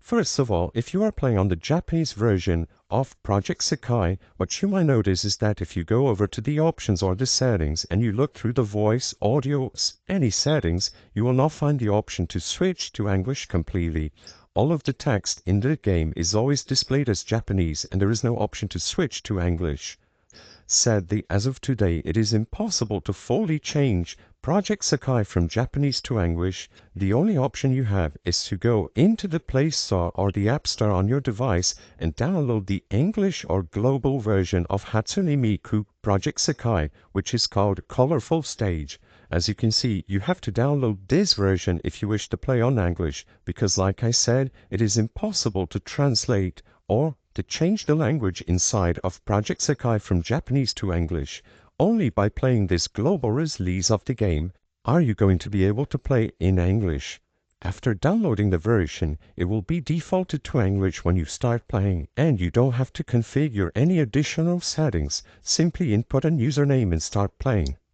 First of all, if you are playing on the Japanese version of Project Sekai, what you might notice is that if you go over to the options or the settings and you look through the voice, audio, any settings, you will not find the option to switch to English completely. All of the text in the game is always displayed as Japanese and there is no option to switch to English. Sadly, as of today, it is impossible to fully change Project Sekai from Japanese to English. The only option you have is to go into the Play Store or the App Store on your device and download the English or global version of Hatsune Miku Project Sekai, which is called Colorful Stage. As you can see, you have to download this version if you wish to play on English, because like I said, it is impossible to translate or to change the language inside of Project Sekai from Japanese to English. Only by playing this global release of the game are you going to be able to play in English. After downloading the version, it will be defaulted to English when you start playing, and you don't have to configure any additional settings. Simply input a username and start playing.